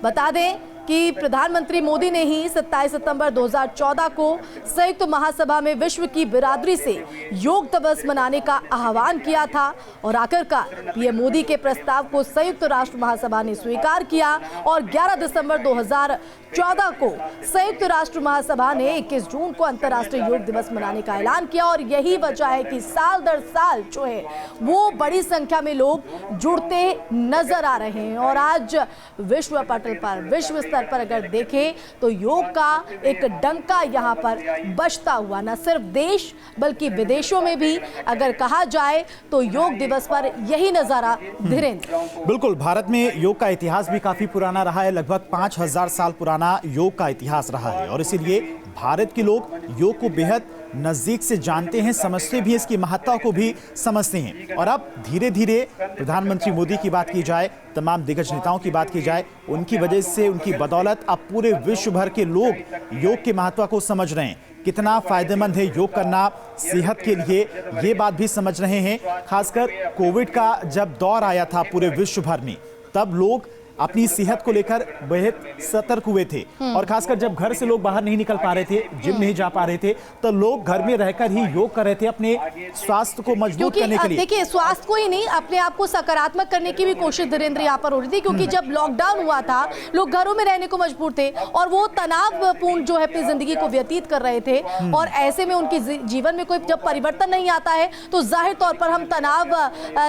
बता दें कि प्रधानमंत्री मोदी ने ही 27 सितंबर 2014 को संयुक्त महासभा में विश्व की बिरादरी से योग दिवस मनाने का आह्वान किया था और आखिरकार पीएम मोदी के प्रस्ताव को संयुक्त राष्ट्र महासभा ने स्वीकार किया और 11 दिसंबर 2014 को संयुक्त राष्ट्र महासभा ने 21 जून को अंतर्राष्ट्रीय योग दिवस मनाने का ऐलान किया। और यही वजह है कि साल दर साल जो है वो बड़ी संख्या में लोग जुड़ते नजर आ रहे हैं। और आज विश्व पटल पर, विश्व स्तर पर अगर देखें तो योग का एक डंका यहां पर बजता हुआ न सिर्फ देश बल्कि विदेशों में भी अगर कहा जाए तो योग दिवस पर यही नजारा। धीरेन्द्र, बिल्कुल, भारत में योग का इतिहास भी काफी पुराना रहा है। लगभग 5000 साल पुराना योग का इतिहास रहा है और इसीलिए भारत के लोग योग को बेहद नजदीक से जानते हैं, समझते भी, इसकी महत्ता को भी समझते हैं। और अब धीरे धीरे प्रधानमंत्री मोदी की बात की जाए, तमाम दिग्गज नेताओं की बात की जाए, उनकी वजह से, उनकी बदौलत अब पूरे विश्व भर के लोग योग के महत्व को समझ रहे हैं। कितना फायदेमंद है योग करना सेहत के लिए, ये बात भी समझ रहे हैं। खासकर कोविड का जब दौर आया था पूरे विश्व भर में, तब लोग अपनी सेहत को लेकर बेहद सतर्क हुए थे। और खासकर जब घर से लोग बाहर नहीं निकल पा रहे थे, जिम नहीं जा पा रहे थे, तो लोग घर में रहकर ही योग कर रहे थे अपने स्वास्थ्य को मजबूत करने के लिए। देखिए, स्वास्थ्य को ही नहीं, अपने आप को सकारात्मक करने की भी कोशिश धीरेन्द्र यहाँ पर हो रही थी, क्योंकि जब लॉकडाउन हुआ था लोग घरों में रहने को मजबूर थे और वो तनावपूर्ण जो है अपनी जिंदगी को व्यतीत कर रहे थे। और ऐसे में उनके जीवन में कोई जब परिवर्तन नहीं आता है तो जाहिर तौर पर हम तनाव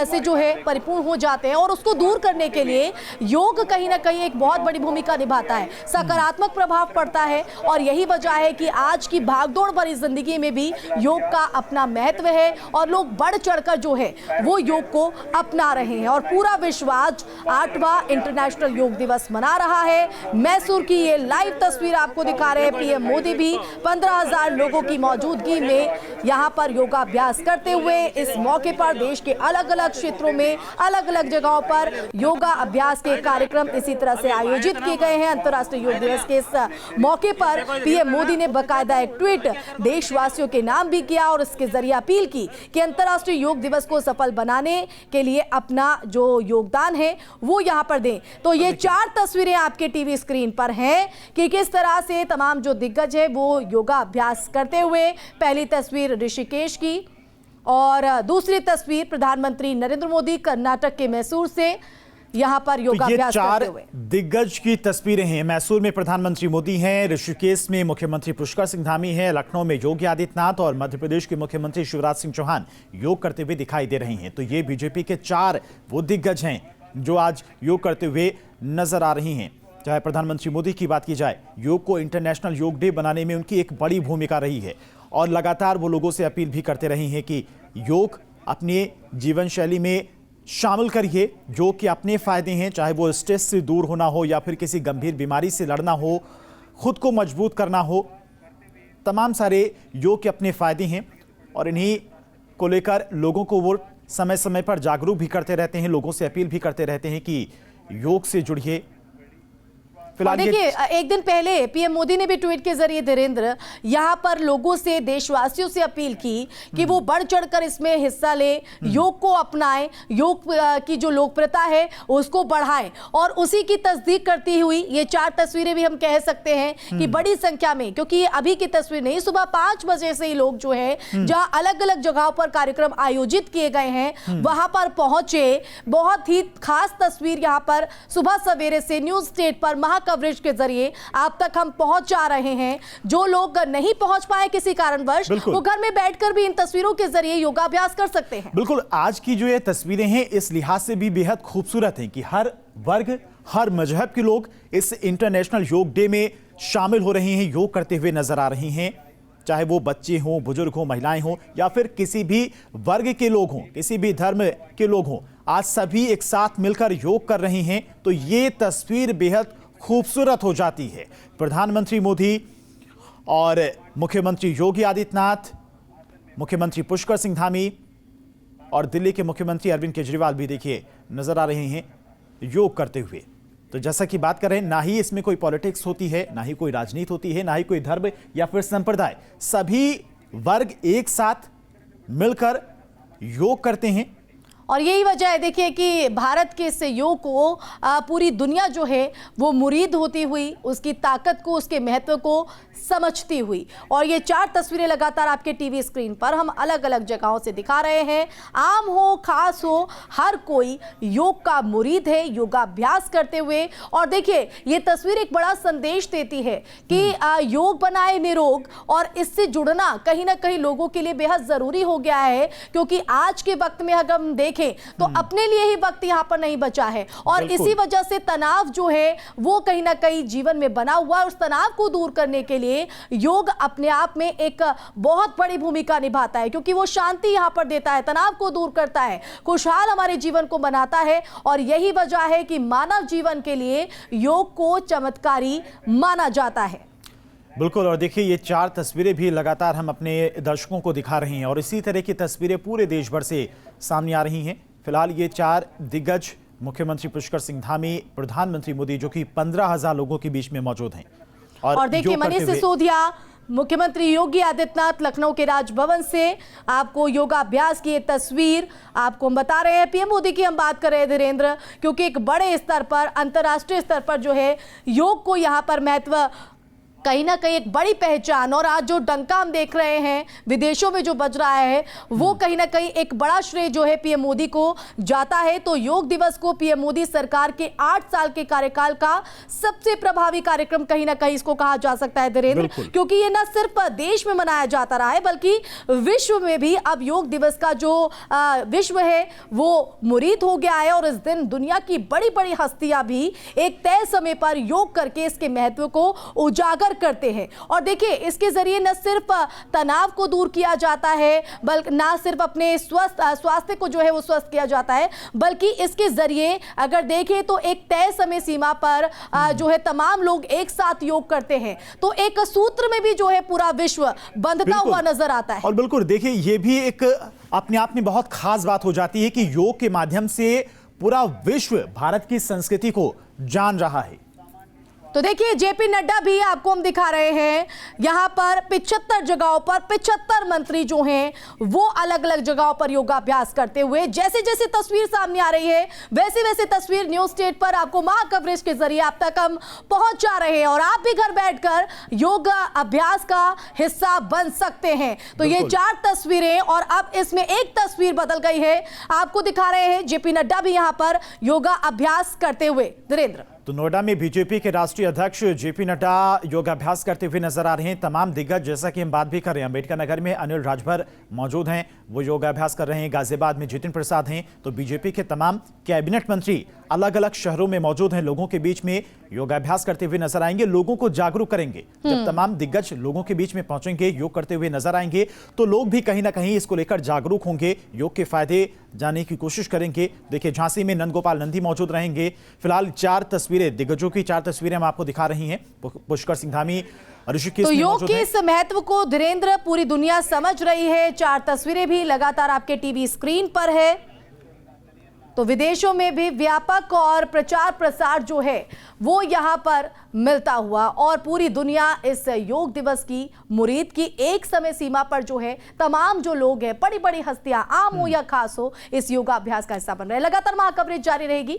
से जो है परिपूर्ण हो जाते हैं। और उसको दूर करने के लिए योग कहीं ना कहीं एक बहुत बड़ी भूमिका निभाता है, सकारात्मक प्रभाव पड़ता है। और यही वजह है कि आज की भागदौड़ भरी जिंदगी में भी योग का अपना महत्व है और लोग बढ़ चढ़कर जो है वो योग को अपना रहे हैं। और पूरा विश्व आज 8वां इंटरनेशनल योग दिवस मना रहा है। मैसूर की ये लाइव तस्वीर आपको दिखा रहे हैं। पीएम मोदी भी 15,000 लोगों की मौजूदगी में यहाँ पर योगाभ्यास करते हुए इस मौके पर देश के अलग अलग क्षेत्रों में, अलग अलग जगहों पर योगा अभ्यास के कार्यक्रम इसी तरह से आयोजित किए गए हैं। अंतर्राष्ट्रीय योग दिवस के इस मौके पर पीएम मोदी ने बाकायदा एक ट्वीट देशवासियों के नाम भी किया और इसके जरिए अपील की कि अंतर्राष्ट्रीय योग दिवस को सफल बनाने के लिए अपना जो योगदान है वो यहां पर दें। तो ये 4 तस्वीरें आपके टीवी स्क्रीन पर हैं कि किस तरह से तमाम जो दिग्गज है वो योगा अभ्यास करते हुए। पहली तस्वीर ऋषिकेश की और दूसरी तस्वीर प्रधानमंत्री नरेंद्र मोदी कर्नाटक के मैसूर से यहाँ पर योगाभ्यास करते हुए। दिग्गज की तस्वीरें हैं। मैसूर में प्रधानमंत्री मोदी हैं, ऋषिकेश में मुख्यमंत्री पुष्कर सिंह धामी हैं, लखनऊ में योगी आदित्यनाथ और मध्य प्रदेश के मुख्यमंत्री शिवराज सिंह चौहान योग करते हुए दिखाई दे रहे हैं। तो ये बीजेपी के 4 वो दिग्गज हैं जो आज योग करते हुए नजर आ रही हैं। चाहे प्रधानमंत्री मोदी की बात की जाए, योग को इंटरनेशनल योग डे बनाने में उनकी एक बड़ी भूमिका रही है और लगातार वो लोगों से अपील भी करते रहे हैं कि योग अपने जीवन शैली में शामिल करिए। जो कि अपने फायदे हैं, चाहे वो स्ट्रेस से दूर होना हो या फिर किसी गंभीर बीमारी से लड़ना हो, खुद को मजबूत करना हो, तमाम सारे योग के अपने फायदे हैं और इन्हीं को लेकर लोगों को वो समय समय पर जागरूक भी करते रहते हैं, लोगों से अपील भी करते रहते हैं कि योग से जुड़िए। फिलहाल देखिए, एक दिन पहले पीएम मोदी ने भी ट्वीट के जरिए धीरेन्द्र यहाँ पर लोगों से, देशवासियों से अपील की कि वो बढ़ चढ़कर इसमें हिस्सा ले, योग को अपनाएं, योग की जो लोकप्रियता है उसको बढ़ाएं। और उसी की तस्दीक करती हुई ये 4 तस्वीरें भी हम कह सकते हैं कि बड़ी संख्या में, क्योंकि ये अभी की तस्वीर नहीं, सुबह 5 बजे से ही लोग जो है जहाँ अलग अलग जगहों पर कार्यक्रम आयोजित किए गए हैं वहां पर पहुंचे। बहुत ही खास तस्वीर यहाँ पर सुबह सवेरे से न्यूज स्टेट पर महा कवरेज के जरिए आप तक हम पहुंचा रहे हैं। जो लोग नहीं पहुंच पाए किसी कारणवश, वो घर में बैठकर भी इन तस्वीरों के जरिए योगाभ्यास कर सकते हैं। बिल्कुल, आज की जो ये तस्वीरें हैं इस लिहाज से भी बेहद खूबसूरत हैं कि हर वर्ग, हर मजहब के लोग इस इंटरनेशनल योग डे में शामिल हो रहे हैं, योग करते हुए नजर आ रहे हैं। चाहे वो बच्चे हों, बुजुर्ग हों, महिलाएं हों या फिर किसी भी वर्ग के लोग हों, किसी भी धर्म के लोग हों, आज सभी एक साथ मिलकर योग कर रहे हैं। तो ये तस्वीर बेहद खूबसूरत हो जाती है। प्रधानमंत्री मोदी और मुख्यमंत्री योगी आदित्यनाथ, मुख्यमंत्री पुष्कर सिंह धामी और दिल्ली के मुख्यमंत्री अरविंद केजरीवाल भी देखिए नजर आ रहे हैं योग करते हुए। तो जैसा कि बात कर रहे हैं, ना ही इसमें कोई पॉलिटिक्स होती है, ना ही कोई राजनीति होती है, ना ही कोई धर्म या फिर संप्रदाय। सभी वर्ग एक साथ मिलकर योग करते हैं और यही वजह है देखिए कि भारत के इस योग को पूरी दुनिया जो है वो मुरीद होती हुई, उसकी ताकत को, उसके महत्व को समझती हुई। और ये 4 तस्वीरें लगातार आपके टीवी स्क्रीन पर हम अलग अलग जगहों से दिखा रहे हैं। आम हो खास हो, हर कोई योग का मुरीद है, योगाभ्यास करते हुए। और देखिए ये तस्वीर एक बड़ा संदेश देती है कि योग बनाए निरोग, और इससे जुड़ना कहीं ना कहीं लोगों के लिए बेहद जरूरी हो गया है, क्योंकि आज के वक्त में अगर हम देखें तो अपने लिए ही वक्त यहां पर नहीं बचा है। और इसी वजह से तनाव जो है वो कहीं ना कहीं जीवन में बना हुआ है। उस तनाव को दूर करने के लिए योग अपने आप में एक बहुत बड़ी भूमिका निभाता है, क्योंकि वो शांति यहां पर देता है, तनाव को दूर करता है, खुशहाल हमारे जीवन को बनाता है। और यही वजह है कि मानव जीवन के लिए योग को चमत्कारी माना जाता है। बिल्कुल। और देखिए ये 4 तस्वीरें भी लगातार हम अपने दर्शकों को दिखा रहे हैं और इसी तरह की तस्वीरें पूरे देश भर से सामने आ रही हैं। फिलहाल ये 4 दिग्गज, मुख्यमंत्री पुष्कर सिंह धामी, प्रधानमंत्री मोदी, जो कि 15,000 लोगों के बीच में मौजूद हैं। और देखिए मनीष सिसोदिया, मुख्यमंत्री योगी आदित्यनाथ लखनऊ के राजभवन से आपको योगाभ्यास की ये तस्वीर आपको हम बता रहे हैं। पीएम मोदी की हम बात कर रहे हैं धीरेन्द्र, क्योंकि एक बड़े स्तर पर, अंतर्राष्ट्रीय स्तर पर जो है योग को यहाँ पर महत्व, कहीं ना कहीं एक बड़ी पहचान, और आज जो डंका हम देख रहे हैं विदेशों में जो बज रहा है वो कहीं ना कहीं एक बड़ा श्रेय जो है पीएम मोदी को जाता है। तो योग दिवस को पीएम मोदी सरकार के 8 साल के कार्यकाल का सबसे प्रभावी कार्यक्रम कहीं ना कहीं इसको कहा जा सकता है धीरेन्द्र, क्योंकि ये न सिर्फ देश में मनाया जाता रहा है बल्कि विश्व में भी अब योग दिवस का जो विश्व है वो मुरीद हो गया है। और इस दिन दुनिया की बड़ी बड़ी हस्तियां भी एक तय समय पर योग करके इसके महत्व को उजागर करते हैं। और देखिए इसके जरिए न सिर्फ तनाव को दूर किया जाता है, बल्कि ना सिर्फ अपने स्वास्थ्य को जो है वो स्वस्थ किया जाता है, बल्कि इसके जरिए अगर देखें तो एक तय समय सीमा पर जो है तमाम लोग एक साथ योग करते हैं, तो एक सूत्र में भी जो है पूरा विश्व बंधता हुआ नजर आता है। और बिल्कुल देखिए ये भी एक अपने आप में बहुत खास बात हो जाती है कि योग के माध्यम से पूरा विश्व भारत की संस्कृति को जान रहा है। तो देखिए जेपी नड्डा भी आपको हम दिखा रहे हैं, यहां पर 75 जगहों पर 75 मंत्री जो हैं वो अलग अलग जगहों पर योगाभ्यास करते हुए, जैसे जैसे तस्वीर सामने आ रही है वैसे वैसे तस्वीर न्यूज स्टेट पर आपको महा कवरेज के जरिए आप तक हम पहुंचा रहे हैं, और आप भी घर बैठकर योगा अभ्यास का हिस्सा बन सकते हैं। तो ये 4 तस्वीरें, और अब इसमें एक तस्वीर बदल गई है, आपको दिखा रहे हैं जेपी नड्डा भी यहां पर योगा अभ्यास करते हुए। धीरेन्द्र, तो नोएडा में बीजेपी के राष्ट्रीय अध्यक्ष जेपी नड्डा योगाभ्यास करते हुए नजर आ रहे हैं। तमाम दिग्गज, जैसा कि हम बात भी कर रहे हैं, अंबेडकर नगर में अनिल राजभर मौजूद हैं, वो योगाभ्यास कर रहे हैं। गाजियाबाद में जितिन प्रसाद हैं। तो बीजेपी के तमाम कैबिनेट मंत्री अलग अलग शहरों में मौजूद हैं, लोगों के बीच में योगाभ्यास करते हुए नजर आएंगे, लोगों को जागरूक करेंगे। जब तमाम दिग्गज लोगों के बीच में पहुंचेंगे, योग करते हुए नजर आएंगे, तो लोग भी कहीं ना कहीं इसको लेकर जागरूक होंगे, योग के फायदे जानने की कोशिश करेंगे। देखिए झांसी में नंदगोपाल नंदी मौजूद रहेंगे। फिलहाल 4 तस्वीरें, दिग्गजों की 4 तस्वीरें हम आपको दिखा रही हैं। पुष्कर सिंह धामी ऋषिकेश तो में योग मौजूद के हैं। इस महत्व को धीरेन्द्र पूरी दुनिया समझ रही है। 4 तस्वीरें भी लगातार आपके टीवी स्क्रीन पर है। तो विदेशों में भी व्यापक और प्रचार प्रसार जो है वो यहां पर मिलता हुआ, और पूरी दुनिया इस योग दिवस की मुरीद की एक समय सीमा पर जो है तमाम जो लोग हैं, बड़ी बड़ी हस्तियां, आम हो या खास हो, इस योगाभ्यास का हिस्सा बन रहे हैं। लगातार महा कवरेज जारी रहेगी।